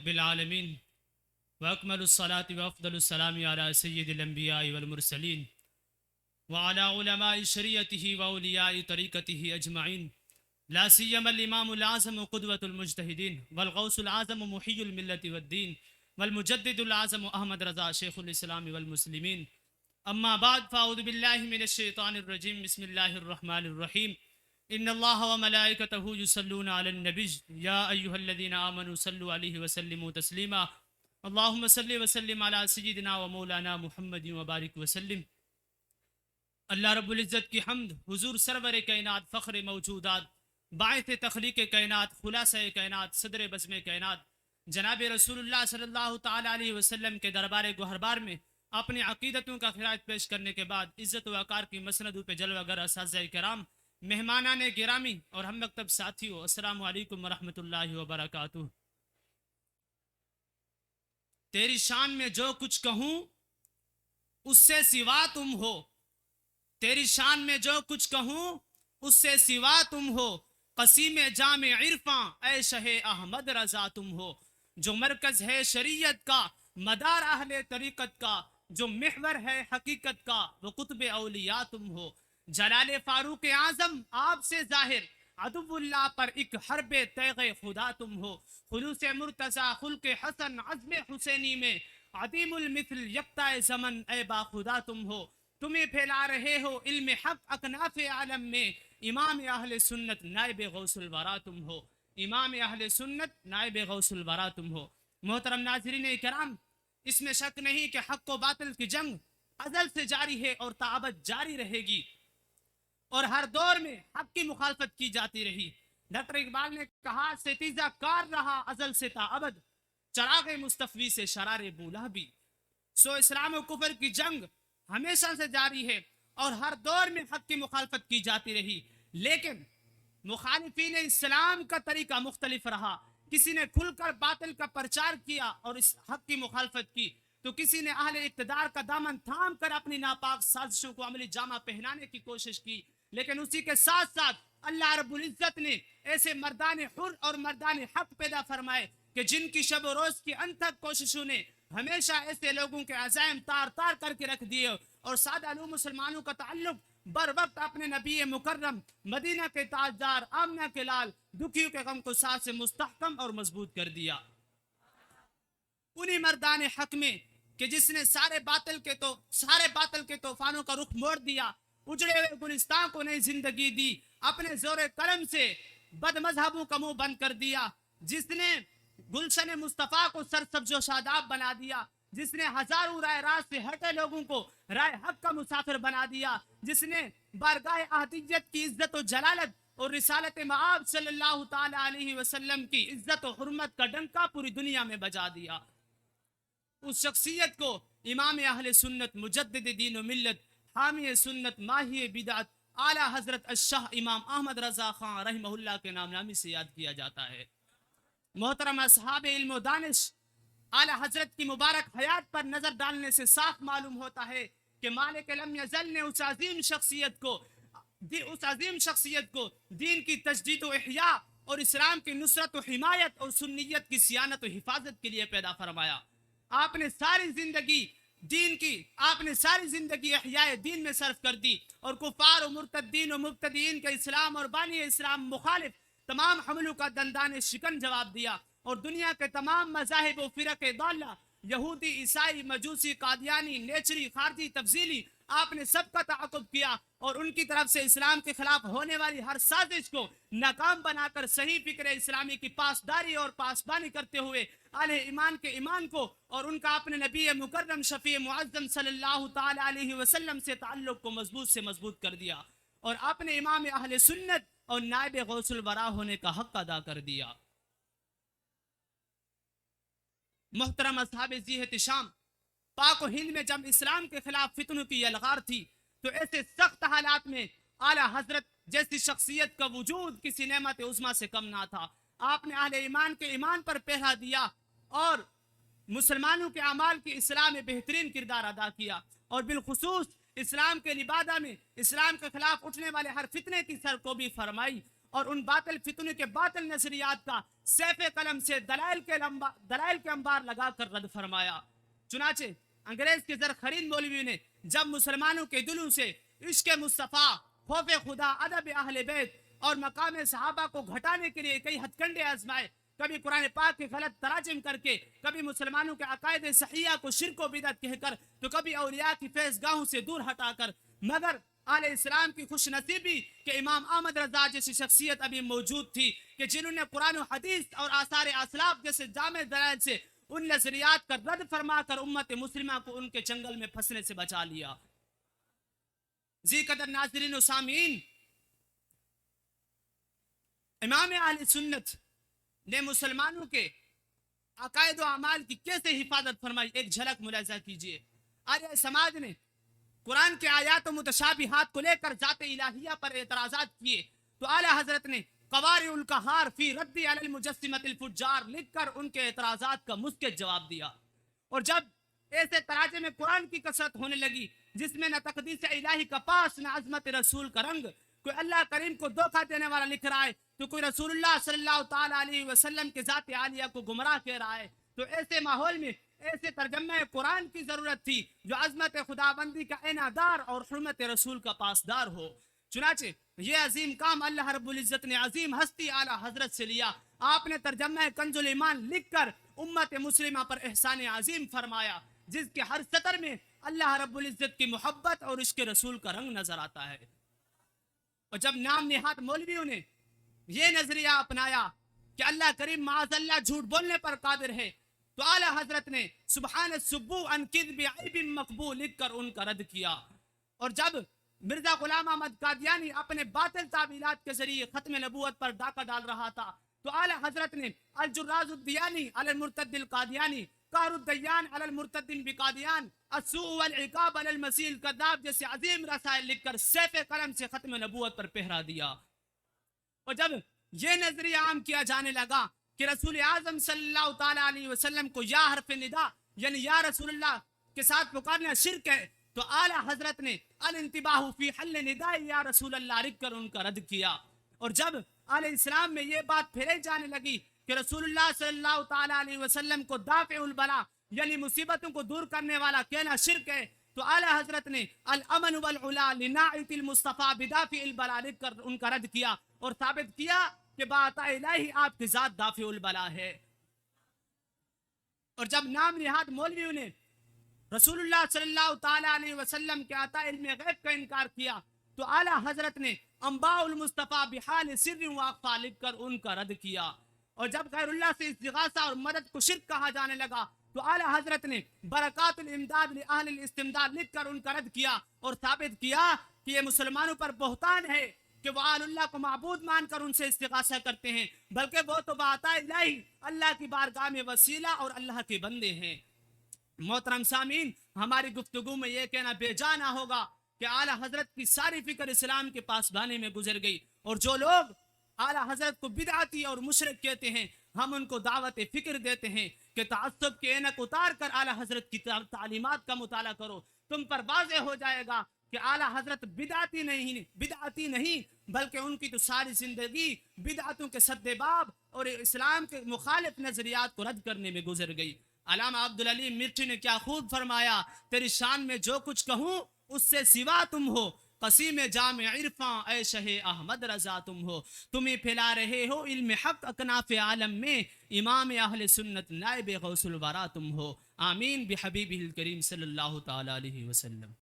بالعالمین واکمل الصلاة وافضل السلام على سید الانبیاء والمرسلین وعلى علماء شریعته واولیاء طریقته اجمعین لا سیما الامام الاعظم قدوة المجتہدین والغوث العظم محی الملت والدین والمجدد العظم احمد رضا شیخ الاسلام والمسلمین اما بعد فاعوذ باللہ من الشیطان الرجیم بسم اللہ الرحمن الرحیم ان اللہ وملائکته یصلون علی النبی یا ایها الذین آمنوا صلوا علیہ وسلموا تسلیما اللہم صلی وسلم علی سیدنا و مولانا محمد وبارک وسلم۔ اللہ رب العزت کی حمد، حضور سرور کائنات، فخر موجودات، باعث تخلیق کائنات، خلاصہ کائنات، صدر بزم کائنات جناب رسول اللہ صلی اللہ تعالی علیہ وسلم کے دربار گوہربار میں اپنی عقیدتوں کا خراج پیش کرنے کے بعد عزت و وقار کی مسندوں پہ جلوہ گر اساتذہ کرام، مہمانان گرامی اور ہم مکتب ساتھیوں، السلام علیکم ورحمۃ اللہ وبرکاتہ۔ تیری شان میں جو کچھ کہوں اس سے سوا تم ہو، تیری شان میں جو کچھ کہوں اس سے سوا تم ہو، قسیم جامع عرفاں اے شہ احمد رضا تم ہو، جو مرکز ہے شریعت کا، مدار اہل طریقت کا، جو محور ہے حقیقت کا، وہ قطب اولیاء تم ہو، جلال فاروق اعظم آپ سے ظاہر، عدو اللہ پر ایک حرب تیغ خدا تم ہو، خلوص مرتضی خلق حسن عزم حسینی میں عدیم المثل یکتا زمن اے با خدا تم ہو، تمہیں پھیلا رہے ہو علم حق اکناف عالم میں، امام اہل سنت نائب غوث الورا تم ہو، امام اہل سنت نائب غوث الورا تم ہو۔ محترم ناظرین کرام، اس میں شک نہیں کہ حق و باطل کی جنگ ازل سے جاری ہے اور تابد جاری رہے گی، اور ہر دور میں حق کی مخالفت کی جاتی رہی۔ ڈاکٹر اقبال نے کہا ستیزہ کار رہا ازل سے تا ابد، چراغ مصطفی سے شرار بولا بھی۔ سو اسلام و کفر کی جنگ ہمیشہ سے جاری ہے اور ہر دور میں حق کی مخالفت کی جاتی رہی، لیکن مخالفین اسلام کا طریقہ مختلف رہا۔ کسی نے کھل کر باطل کا پرچار کیا اور اس حق کی مخالفت کی، تو کسی نے اہل اقتدار کا دامن تھام کر اپنی ناپاک سازشوں کو عملی جامہ پہنانے کی کوشش کی۔ لیکن اسی کے ساتھ ساتھ اللہ رب العزت نے ایسے مردان حر اور مردان حق پیدا فرمائے کہ جن کی شب و روز کی انتھک کوششوں نے ہمیشہ ایسے لوگوں کے عزائم تار تار کر کے رکھ دیے اور سادہ لوگ مسلمانوں کا تعلق بر وقت اپنے نبی مکرم مدینہ کے تاجدار آمنہ کے لال دکھیوں کے غم کو ساتھ سے مستحکم اور مضبوط کر دیا۔ انہی مردان حق میں کہ جس نے سارے باطل کے طوفانوں کا رخ موڑ دیا، اجڑے ہوئے گلستان کو نئی زندگی دی، اپنے زور قلم سے بد مذہبوں کا منہ بند کر دیا، جس نے گلشن مصطفیٰ کو سرسبز و شاداب بنا دیا، جس نے ہزاروں رائے راست سے ہٹے لوگوں کو رائے حق کا مسافر بنا دیا، جس نے بارگاہ احدیت کی عزت و جلالت اور رسالت مآب صلی اللہ تعالی علیہ وسلم کی عزت و حرمت کا ڈنکا پوری دنیا میں بجا دیا، اس شخصیت کو امام اہل سنت، مجدد دین و ملت، حامی سنت، ماہی بدعت، اعلیٰ حضرت الشاہ امام احمد رضا خان رحمہ اللہ کے نام نامی سے یاد کیا جاتا ہے۔ محترم اصحاب علم و دانش، اعلیٰ حضرت کی مبارک حیات پر نظر ڈالنے سے صاف معلوم ہوتا ہے کہ مالک لم یزل نے اس عظیم شخصیت کو دین کی تجدید و احیاء اور اسلام کی نصرت و حمایت اور سنیت کی صیانت و حفاظت کے لیے پیدا فرمایا۔ آپ نے ساری زندگی احیاء دین میں صرف کر دی اور کفار و مرتدین و مبتدین کے اسلام اور بانی اسلام مخالف تمام حملوں کا دندان شکن جواب دیا، اور دنیا کے تمام مذاہب و فرق ضالہ، یہودی، عیسائی، مجوسی، قادیانی، نیچری، خارجی، تفضیلی، آپ نے سب کا تعاقب کیا اور ان کی طرف سے اسلام کے خلاف ہونے والی ہر سازش کو ناکام بنا کر صحیح فکر اسلامی کی پاسداری اور پاسبانی کرتے ہوئے اہل ایمان کے ایمان کو اور ان کا اپنے نبی مکرم شفیع معظم صلی اللہ تعالی علیہ وسلم سے تعلق کو مضبوط کر دیا اور اپنے امام اہل سنت اور نائب غوث الورا ہونے کا حق ادا کر دیا۔ محترم اصحاب ذی احتشام، پاک و ہند میں جب اسلام کے خلاف فتنوں کی یلغار تھی تو ایسے سخت حالات میں اعلیٰ حضرت جیسی شخصیت کا وجود کسی نعمت عظمیٰ سے کم نہ تھا۔ آپ نے اہل ایمان کے ایمان پر پہرا دیا اور مسلمانوں کے اعمال کی اصلاح میں بہترین کردار ادا کیا، اور بالخصوص اسلام کے لبادہ میں اسلام کے خلاف اٹھنے والے ہر فتنے کی سرکوبی فرمائی اور ان باطل فتنوں کے باطل نظریات کا سیف قلم سے دلائل کے انبار لگا کر رد فرمایا۔ چنانچہ انگریز کے زرخرین مولوی نے جب مسلمانوں کے دلوں سے عشق مصطفیٰ، خوف خدا، ادب اہل بیت اور مقام صحابہ کو گھٹانے کے لیے کئی ہتھ کنڈے آزمائے، کبھی قرآن پاک کے غلط تراجم کر کے، کبھی مسلمانوں کے عقائد صحیحہ کو شرک و بدعت کہہ کر، تو کبھی اولیاء کی فیض گاہوں سے دور ہٹا کر، مگر علیہ السلام کی خوش نصیبی کہ امام احمد رضا جیسی شخصیت ابھی موجود تھی کہ جنہوں نے قرآن و حدیث اور آثار اسلاف جیسے جامع دلائل سے ان نظریات کا رد فرما کر امت مسلمہ کو ان کے چنگل میں پھنسنے سے بچا لیا۔ ذی قدر ناظرین و سامعین، امام اہل سنت نے مسلمانوں کے عقائد و اعمال کی کیسے حفاظت فرمائی، ایک جھلک ملاحظہ کیجئے۔ آریہ سماج نے قرآن کے آیات و متشابہات کو لے کر ذات الہیہ پر اعتراضات کیے تو اعلیٰ حضرت نے قوارع القہار فی رد علی المجسمۃ الفجار لکھ کر ان کے اعتراضات کا مسکت جواب دیا۔ اور جب ایسے تراجم قرآن کی کثرت ہونے لگی جس میں نہ تقدیس الہی کا پاس نہ عظمت رسول کا رنگ، کوئی اللہ کریم کو دھوکہ دینے والا لکھ رہا ہے تو کوئی رسول اللہ صلی اللہ تعالیٰ علیہ وسلم کے ذات عالیہ کو گمراہ کہہ رہا ہے، تو ایسے ماحول میں ایسے ترجمہ قرآن کی ضرورت تھی جو عظمت خداوندی کا اعنادار اور حرمت رسول کا پاسدار ہو۔ چنانچہ یہ عظیم کام اللہ رب العزت نے عظیم ہستی اعلیٰ حضرت سے لیا۔ آپ نے ترجمہ کنز الایمان لکھ کر امت مسلمہ پر احسان عظیم فرمایا، جس کے ہر سطر میں اللہ رب العزت کی محبت اور عشق رسول کا رنگ نظر آتا ہے۔ اور جب نام نہاد مولویوں نے یہ نظریہ اپنایا کہ اللہ کریم معاذ اللہ جھوٹ بولنے پر قادر ہے، تو اعلیٰ حضرت نے سبحان السبو عن کذب عیب مقبول لکھ کر ان کا رد کیا۔ اور جب مرزا غلام احمد قادیانی اپنے باطل تعویلات کے ذریعے ختم نبوت پر ڈاکہ ڈال رہا تھا تو اعلیٰ حضرت نے الجراز الدیانی علی المرتد القادیانی، قہر الدیان علی المرتد بقادیان، السوء والعقاب علی المسیح الکذاب جیسے عظیم رسائل لکھ کر سیف قلم سے ختم نبوت پر پہرا دیا۔ اور جب یہ نظریہ عام کیا جانے لگا کہ رسول اعظم صلی اللہ تعالیٰ علیہ وسلم کو یا حرف ندا یعنی یا رسول اللہ کے ساتھ پکارنا شرک ہے، تو اعلیٰ حضرت نے الانتباہ فی حل نداء یا رسول اللہ لکھ کر ان کا رد کیا۔ اور جب علیہ السلام میں یہ بات پھیلائی جانے لگی کہ رسول اللہ صلی اللہ تعالیٰ علیہ وسلم کو دافع البلا یعنی مصیبتوں کو دور کرنے والا کہنا شرک ہے، تو اعلیٰ حضرت نے الامن والعلا لناعت المصطفیٰ بدافع البلا لکھ کر ان کا رد کیا اور ثابت کیا کہ بعطا الہی آپ کی ذات دافع البلا ہے۔ اور جب نام نہاد مولویوں نے رسول اللہ صلی اللہ تعالیٰ علیہ وسلم کے عطا علم غیب کا انکار کیا تو اعلیٰ حضرت نے انباء المصطفیٰ بحال سر و اخفا لکھ کر ان کا رد کیا۔ اور جب غیر اللہ سے استغاثہ اور مدد کو شرک کہا جانے لگا تو اعلیٰ حضرت نے برکات الامداد لأہل الاستمداد لکھ کر ان کا رد کیا اور ثابت کیا کہ یہ مسلمانوں پر بہتان ہے کہ وہ اللہ کو معبود مان کر ان سے استغاثہ کرتے ہیں، بلکہ وہ تو بعطا الہی اللہ کی بارگاہ میں وسیلہ اور اللہ کے بندے ہیں۔ محترم سامعین، ہماری گفتگو میں یہ کہنا بے جا نہ ہوگا کہ اعلیٰ حضرت کی ساری فکر اسلام کے پاس بانے میں گزر گئی، اور جو لوگ اعلیٰ حضرت کو بدعتی اور مشرک کہتے ہیں ہم ان کو دعوت فکر دیتے ہیں کہ تعصب کے اینک اتار کر اعلیٰ حضرت کی تعلیمات کا مطالعہ کرو، تم پر واضح ہو جائے گا کہ اعلیٰ حضرت بدعتی نہیں بلکہ ان کی تو ساری زندگی بدعتوں کے سدباب اور اسلام کے مخالف نظریات کو رد کرنے میں گزر گئی۔ علامہ عبدالعلیم مرٹھی نے کیا خوب فرمایا، تیری شان میں جو کچھ کہوں اس سے سوا تم ہو، قسیم جامع عرفاں اے شہ احمد رضا تم ہو، تمہیں پھیلا رہے ہو علم حق اکناف عالم میں، امام اہل سنت نائب غوث الورا تم ہو۔ آمین بحبیبہ الکریم صلی اللہ تعالی علیہ وسلم۔